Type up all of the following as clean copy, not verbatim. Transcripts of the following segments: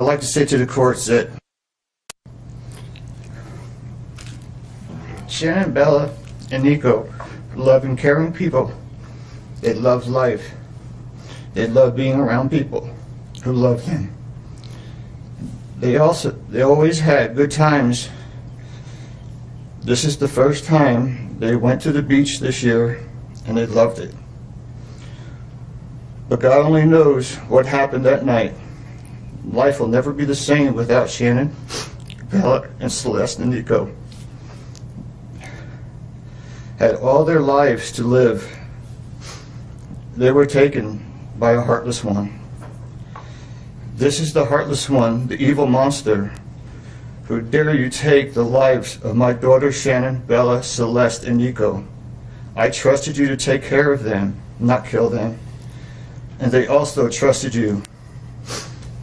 I'd like to say to the courts that Shanann, Bella, and Nico are loving, caring people. They love life. They love being around people who love them. They always had good times. This is the first time they went to the beach this year, and they loved it. But God only knows what happened that night. Life will never be the same without Shanann, Bella, and Celeste and Nico. Had all their lives to live. They were taken by a heartless one. This is the heartless one, the evil monster, who dare you take the lives of my daughters Shanann, Bella, Celeste, and Nico. I trusted you to take care of them, not kill them. And they also trusted you.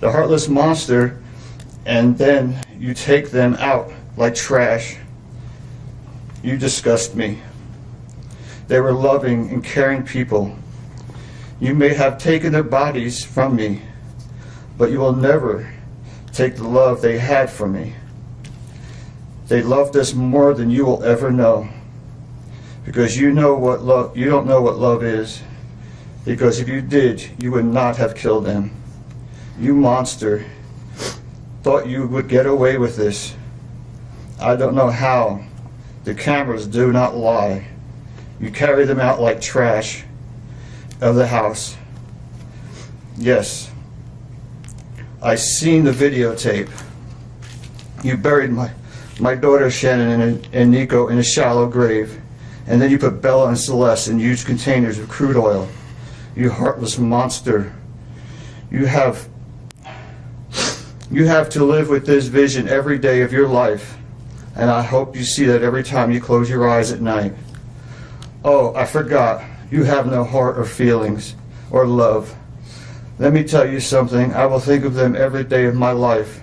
The heartless monster, and then you take them out like trash. You disgust me. They were loving and caring people. You may have taken their bodies from me, but you will never take the love they had from me. They loved us more than you will ever know, because you don't know what love is, because if you did, you would not have killed them. You monster, thought you would get away with this. I don't know how. The cameras do not lie. You carry them out like trash of the house. Yes, I seen the videotape. You buried my daughter Shanann and Nico in a shallow grave, and then you put Bella and Celeste in huge containers of crude oil. You heartless monster. You have to live with this vision every day of your life, and I hope you see that every time you close your eyes at night. Oh, I forgot. You have no heart or feelings or love. Let me tell you something. I will think of them every day of my life,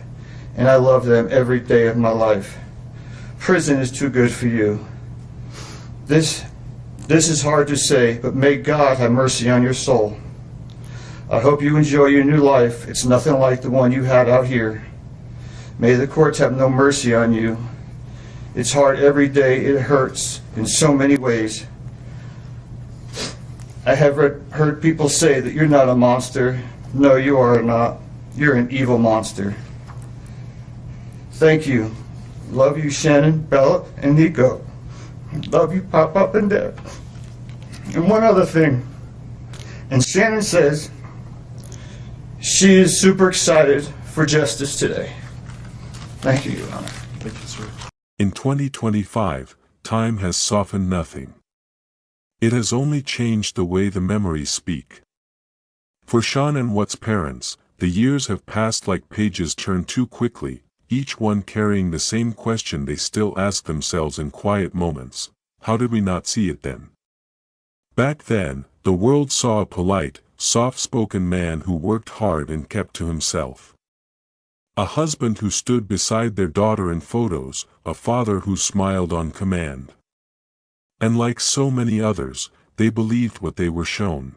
and I love them every day of my life. Prison is too good for you. This is hard to say, but may God have mercy on your soul. I hope you enjoy your new life. It's nothing like the one you had out here. May the courts have no mercy on you. It's hard every day. It hurts in so many ways. I have heard people say that you're not a monster. No, you are not. You're an evil monster. Thank you. Love you, Shanann, Bella, and Nico. Love you, Pop Up and Dad. And one other thing. And Shanann says she is super excited for justice today. Thank you, Your Honor. Thank you, sir. In 2025, time has softened nothing. It has only changed the way the memories speak. For Shanann Watts' parents, the years have passed like pages turned too quickly, each one carrying the same question they still ask themselves in quiet moments. How did we not see it then? Back then, the world saw a polite, soft-spoken man who worked hard and kept to himself. A husband who stood beside their daughter in photos, a father who smiled on command. And like so many others, they believed what they were shown.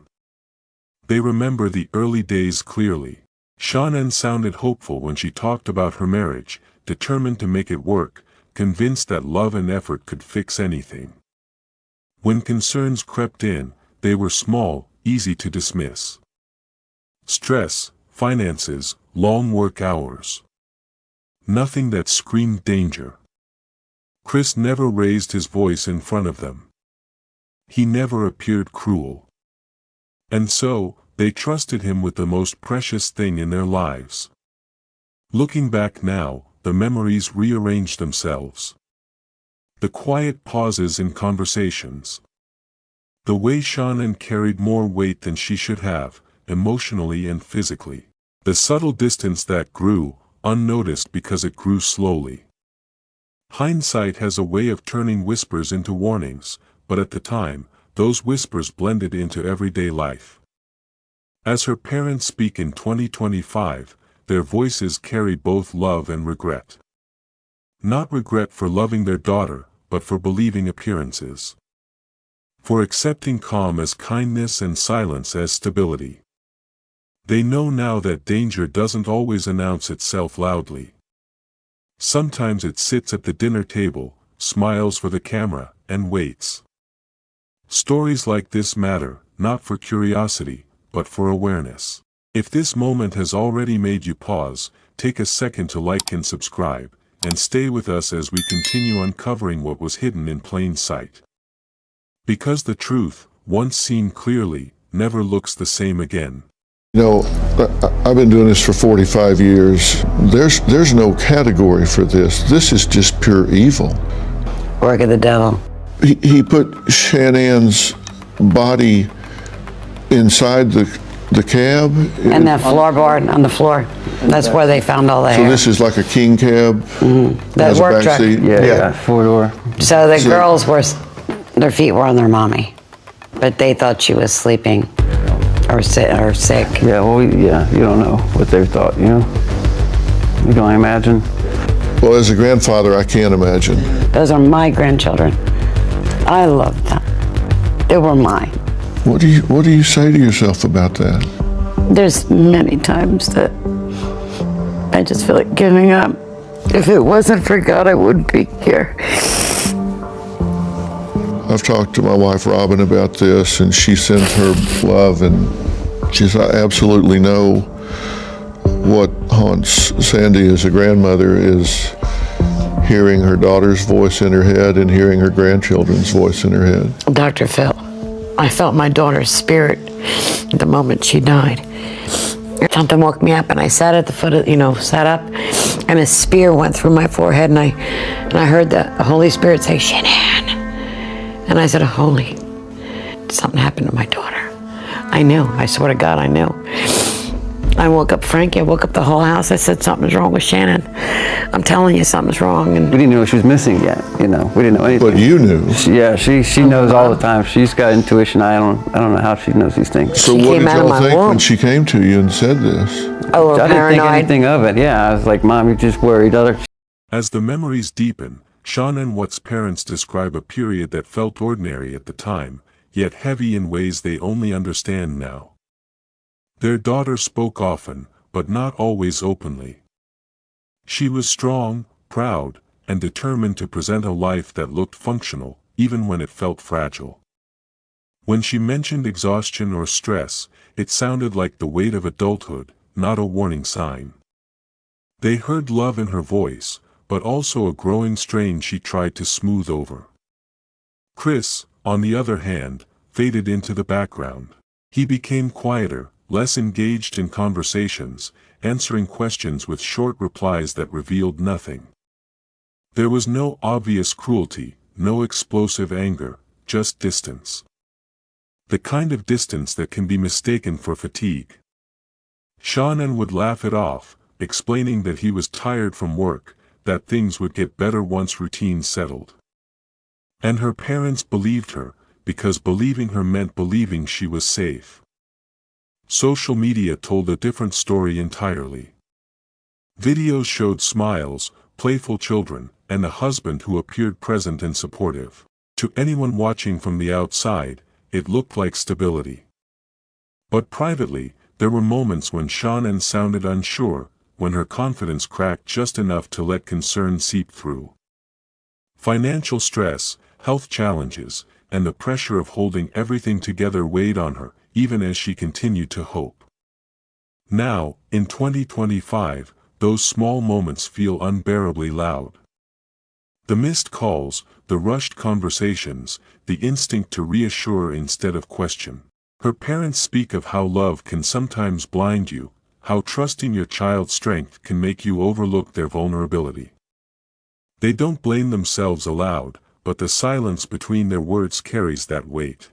They remember the early days clearly. Shanann sounded hopeful when she talked about her marriage, determined to make it work, convinced that love and effort could fix anything. When concerns crept in, they were small, easy to dismiss. Stress, finances, long work hours. Nothing that screamed danger. Chris never raised his voice in front of them. He never appeared cruel. And so, they trusted him with the most precious thing in their lives. Looking back now, the memories rearranged themselves. The quiet pauses in conversations. The way Shanann carried more weight than she should have, emotionally and physically. The subtle distance that grew, unnoticed because it grew slowly. Hindsight has a way of turning whispers into warnings, but at the time, those whispers blended into everyday life. As her parents speak in 2025, their voices carry both love and regret. Not regret for loving their daughter, but for believing appearances. For accepting calm as kindness and silence as stability. They know now that danger doesn't always announce itself loudly. Sometimes it sits at the dinner table, smiles for the camera, and waits. Stories like this matter, not for curiosity, but for awareness. If this moment has already made you pause, take a second to like and subscribe, and stay with us as we continue uncovering what was hidden in plain sight. Because the truth, once seen clearly, never looks the same again. You know, I've been doing this for 45 years. There's no category for this. This is just pure evil. Work of the devil. He put Shanann's body inside the cab. And the floorboard on the floor. That's where they found all the So hair. this is like a king cab. The Has a work back truck. seat. Yeah, four-door. So the girls were, their feet were on their mommy, but they thought she was sleeping or sick. Yeah, well, yeah, you don't know what they thought, you know? You can only imagine. Well, as a grandfather, I can't imagine. Those are my grandchildren. I love them. They were mine. What do you say to yourself about that? There's many times that I just feel like giving up. If it wasn't for God, I wouldn't be here. I've talked to my wife Robin about this, and she sends her love, and she says, I absolutely know what haunts Sandy as a grandmother is hearing her daughter's voice in her head and hearing her grandchildren's voice in her head. Dr. Phil, I felt my daughter's spirit the moment she died. Something woke me up, and I sat at the foot of, sat up, and a spear went through my forehead, and I heard the Holy Spirit say, Shanann. And I said, Holy, something happened to my daughter. I knew, I swear to God, I knew. I woke up Frankie, I woke up the whole house. I said, something's wrong with Shanann. I'm telling you, something's wrong. And We didn't know she was missing yet, you know? We didn't know anything. But you knew. She knows all the time. She's got intuition. I don't know how she knows these things. So She what came did out of y'all my think when womb. she came to you and said this? oh, we're I didn't think paranoid. anything of it. Yeah, I was like, Mom, you're just worried. As the memories deepen, Shanann Watts' parents describe a period that felt ordinary at the time, yet heavy in ways they only understand now. Their daughter spoke often, but not always openly. She was strong, proud, and determined to present a life that looked functional, even when it felt fragile. When she mentioned exhaustion or stress, it sounded like the weight of adulthood, not a warning sign. They heard love in her voice, but also a growing strain she tried to smooth over. Chris, on the other hand, faded into the background. He became quieter, less engaged in conversations, answering questions with short replies that revealed nothing. There was no obvious cruelty, no explosive anger, just distance. The kind of distance that can be mistaken for fatigue. Shanann would laugh it off, explaining that he was tired from work, that things would get better once routine settled. And her parents believed her, because believing her meant believing she was safe. Social media told a different story entirely. Videos showed smiles, playful children, and a husband who appeared present and supportive. To anyone watching from the outside, it looked like stability. But privately, there were moments when Shanann sounded unsure, when her confidence cracked just enough to let concern seep through. Financial stress, health challenges, and the pressure of holding everything together weighed on her, even as she continued to hope. Now, in 2025, those small moments feel unbearably loud. The missed calls, the rushed conversations, the instinct to reassure instead of question. Her parents speak of how love can sometimes blind you, how trusting your child's strength can make you overlook their vulnerability. They don't blame themselves aloud, but the silence between their words carries that weight.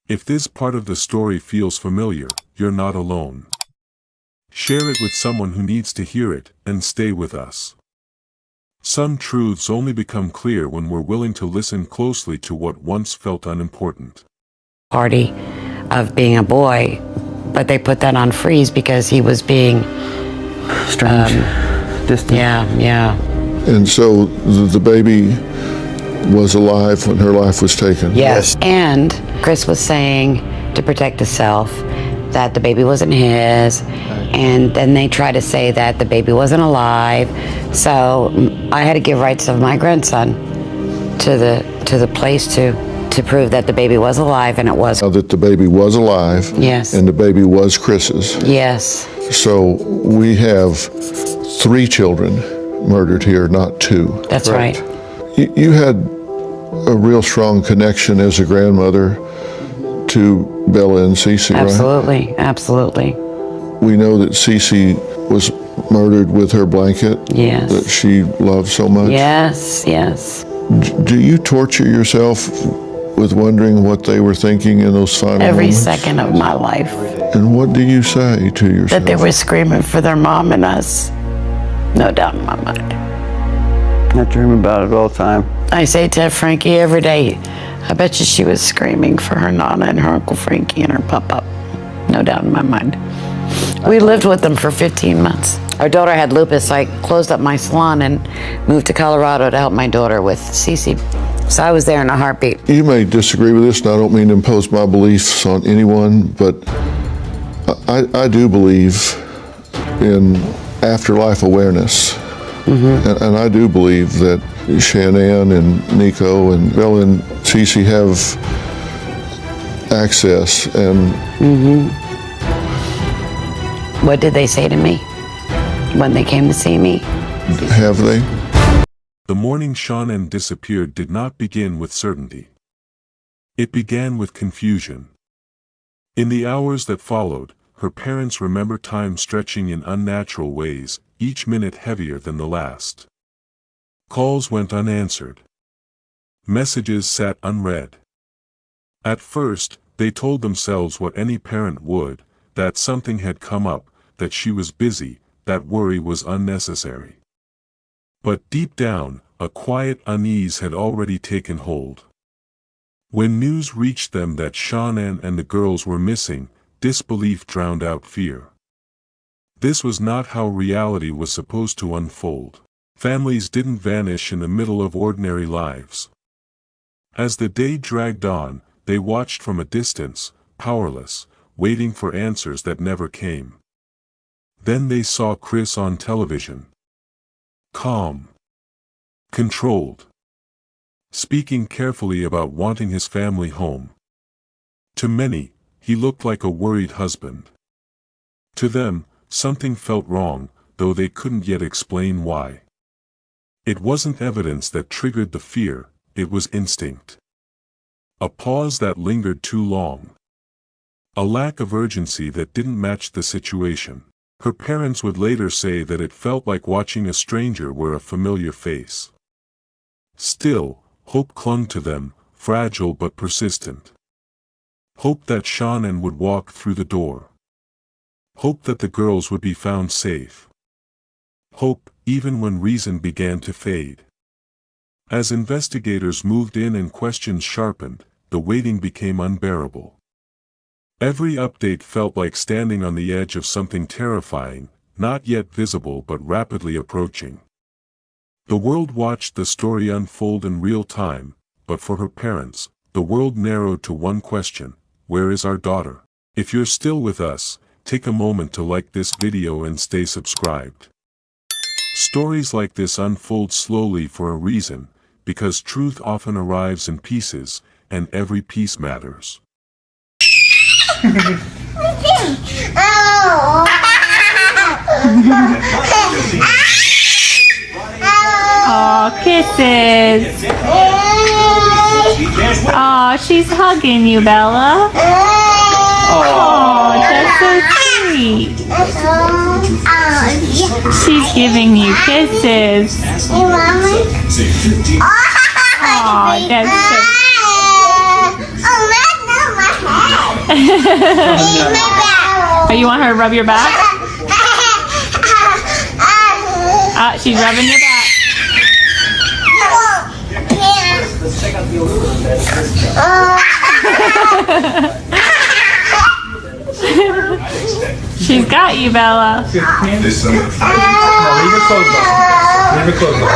If this part of the story feels familiar, you're not alone. Share it with someone who needs to hear it, and stay with us. Some truths only become clear when we're willing to listen closely to what once felt unimportant. Party of being a boy, but they put that on freeze because he was being, Strange. Distant. yeah. And so the baby was alive when her life was taken. Yes. And Chris was saying, to protect himself, that the baby wasn't his, and then they tried to say that the baby wasn't alive. So I had to give rights of my grandson to the place to prove that the baby was alive, and it was. That the baby was alive. Yes. And the baby was Chris's. Yes. So we have 3 children murdered here, not 2. That's right. You had a real strong connection as a grandmother to Bella and Cece, right? Absolutely. Absolutely. We know that Cece was murdered with her blanket Yes. that she loved so much. Yes. Yes. Do you torture yourself with wondering what they were thinking in those final Every moments? second of my life. And what do you say to yourself? That they were screaming for their mom and us. No doubt in my mind. I dream about it all the time. I say to Frankie every day, I bet you she was screaming for her Nana and her Uncle Frankie and her Pop-Up. No doubt in my mind. We lived with them for 15 months. Our daughter had lupus. I closed up my salon and moved to Colorado to help my daughter with Cece. So I was there in a heartbeat. You may disagree with this, and I don't mean to impose my beliefs on anyone, but I do believe in afterlife awareness. Mm-hmm. And I do believe that Shanann and Nico and Bella and Cece have access. And What did they say to me when they came to see me? have they? The morning Shanann disappeared did not begin with certainty. It began with confusion. In the hours that followed, her parents remember time stretching in unnatural ways, each minute heavier than the last. Calls went unanswered. Messages sat unread. At first, they told themselves what any parent would, that something had come up, that she was busy, that worry was unnecessary. But deep down, a quiet unease had already taken hold. When news reached them that Shanann and the girls were missing, disbelief drowned out fear. This was not how reality was supposed to unfold. Families didn't vanish in the middle of ordinary lives. As the day dragged on, they watched from a distance, powerless, waiting for answers that never came. Then they saw Chris on television. Calm. Controlled. Speaking carefully about wanting his family home. To many, he looked like a worried husband. To them, something felt wrong, though they couldn't yet explain why. It wasn't evidence that triggered the fear, it was instinct. A pause that lingered too long. A lack of urgency that didn't match the situation. Her parents would later say that it felt like watching a stranger wear a familiar face. Still, hope clung to them, fragile but persistent. Hope that Shanann would walk through the door. Hope that the girls would be found safe. Hope, even when reason began to fade. As investigators moved in and questions sharpened, the waiting became unbearable. Every update felt like standing on the edge of something terrifying, not yet visible but rapidly approaching. The world watched the story unfold in real time, but for her parents, the world narrowed to one question: where is our daughter? If you're still with us, take a moment to like this video and stay subscribed. Stories like this unfold slowly for a reason, because truth often arrives in pieces, and every piece matters. Aw, kisses. Aw, she's hugging you, Bella. Oh, that's so sweet. She's giving you kisses. Aw, that's so Oh, you want her to rub your back? She's rubbing your back. She's got you, Bella. Leave it closed though. Leave it closed though.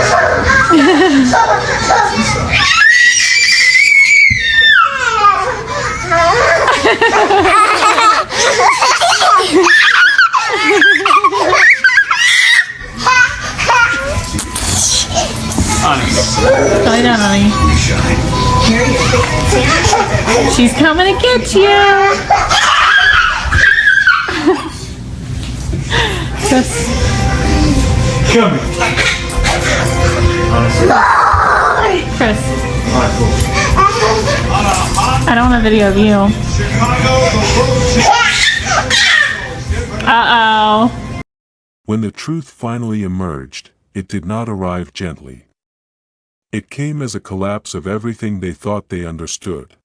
Lie down, honey. She's coming to get you. Just Come here. Chris. I don't want a video of you. Uh-oh. When the truth finally emerged, it did not arrive gently. It came as a collapse of everything they thought they understood.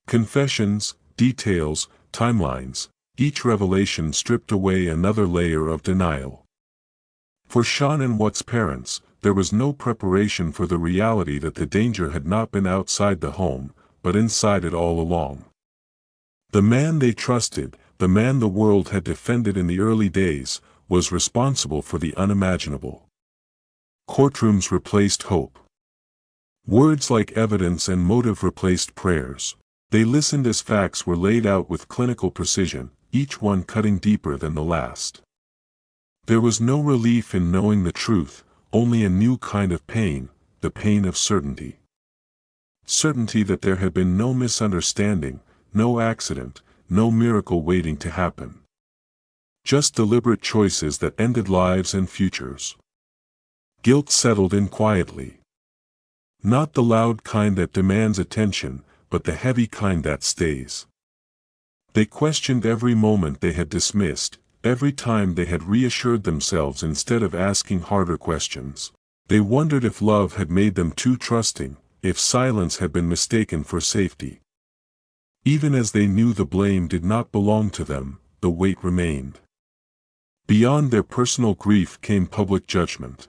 Confessions, details, timelines, each revelation stripped away another layer of denial. For Shanann Watts' parents, there was no preparation for the reality that the danger had not been outside the home, but inside it all along. The man they trusted, the man the world had defended in the early days, was responsible for the unimaginable. Courtrooms replaced hope. Words like evidence and motive replaced prayers. They listened as facts were laid out with clinical precision, each one cutting deeper than the last. There was no relief in knowing the truth, only a new kind of pain, the pain of certainty. Certainty that there had been no misunderstanding, no accident, no miracle waiting to happen. Just deliberate choices that ended lives and futures. Guilt settled in quietly. Not the loud kind that demands attention, but the heavy kind that stays. They questioned every moment they had dismissed, every time they had reassured themselves instead of asking harder questions. They wondered if love had made them too trusting, if silence had been mistaken for safety. Even as they knew the blame did not belong to them, the weight remained. Beyond their personal grief came public judgment.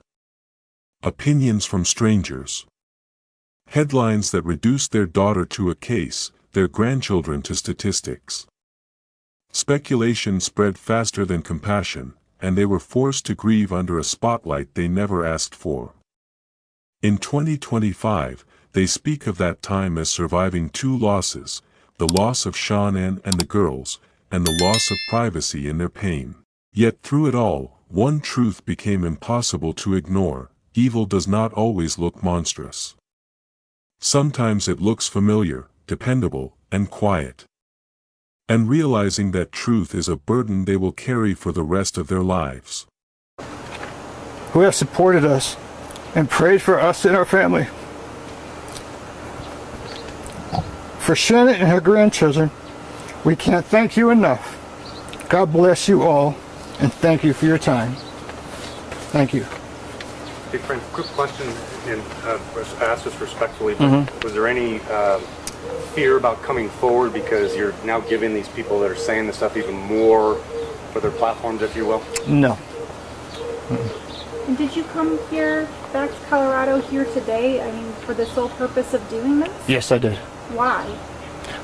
Opinions from strangers. Headlines that reduced their daughter to a case, their grandchildren to statistics. Speculation spread faster than compassion, and they were forced to grieve under a spotlight they never asked for. In 2025, they speak of that time as surviving two losses, the loss of Shanann and the girls, and the loss of privacy in their pain. Yet through it all, one truth became impossible to ignore: evil does not always look monstrous. Sometimes it looks familiar, dependable, and quiet. And realizing that truth is a burden they will carry for the rest of their lives. Who have supported us and prayed for us and our family. For Shanann and her grandchildren, we can't thank you enough. God bless you all, and thank you for your time. Thank you. Hey, Frank, quick question, and asked this respectfully, but was there any fear about coming forward because you're now giving these people that are saying this stuff even more for their platforms, if you will? No. And did you come here, back to Colorado here today, I mean, for the sole purpose of doing this? Yes, I did. Why?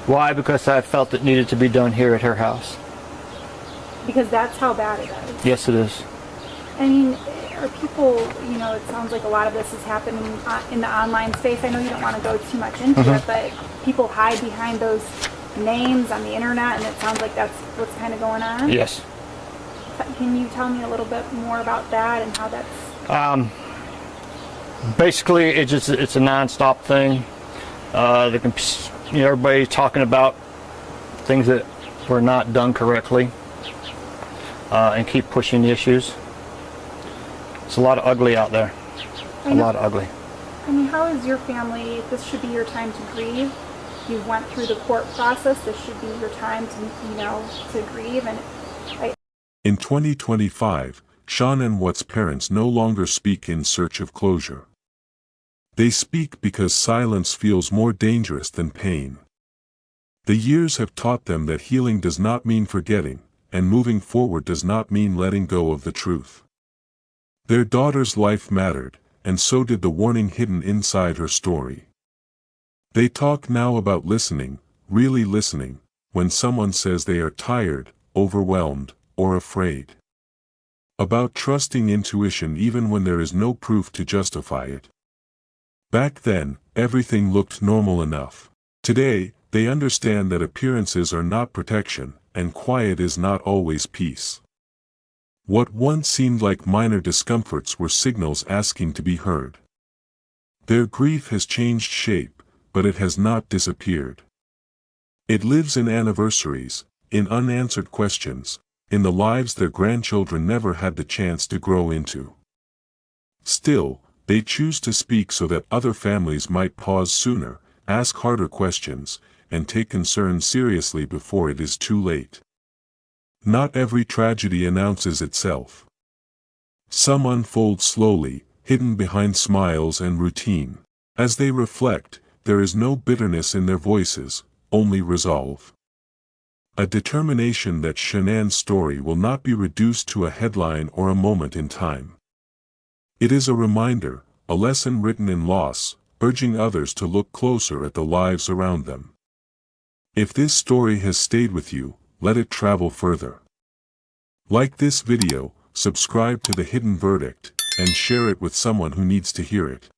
Why? Because I felt it needed to be done here at her house. Because that's how bad it is. Yes, it is. I mean, are people, you know, it sounds like a lot of this is happening in the online space. I know you don't want to go too much into it, but people hide behind those names on the internet, and it sounds like that's what's kind of going on. Yes. Can you tell me a little bit more about that and how that's... Basically, it's a non-stop thing. Everybody's talking about things that were not done correctly, and keep pushing the issues. It's a lot of ugly out there. A lot of ugly. I mean, how is your family? This should be your time to grieve. You went through the court process. This should be your time to, to grieve. And in 2025, Shanann Watts' parents no longer speak in search of closure. They speak because silence feels more dangerous than pain. The years have taught them that healing does not mean forgetting, and moving forward does not mean letting go of the truth. Their daughter's life mattered, and so did the warning hidden inside her story. They talk now about listening, really listening, when someone says they are tired, overwhelmed, or afraid. About trusting intuition even when there is no proof to justify it. Back then, everything looked normal enough. Today, they understand that appearances are not protection, and quiet is not always peace. What once seemed like minor discomforts were signals asking to be heard. Their grief has changed shape, but it has not disappeared. It lives in anniversaries, in unanswered questions, in the lives their grandchildren never had the chance to grow into. Still, they choose to speak so that other families might pause sooner, ask harder questions, and take concerns seriously before it is too late. Not every tragedy announces itself. Some unfold slowly, hidden behind smiles and routine. As they reflect, there is no bitterness in their voices, only resolve. A determination that Shanann's story will not be reduced to a headline or a moment in time. It is a reminder, a lesson written in loss, urging others to look closer at the lives around them. If this story has stayed with you, let it travel further. Like this video, subscribe to The Hidden Verdict, and share it with someone who needs to hear it.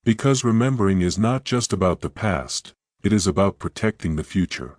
Because remembering is not just about the past, it is about protecting the future.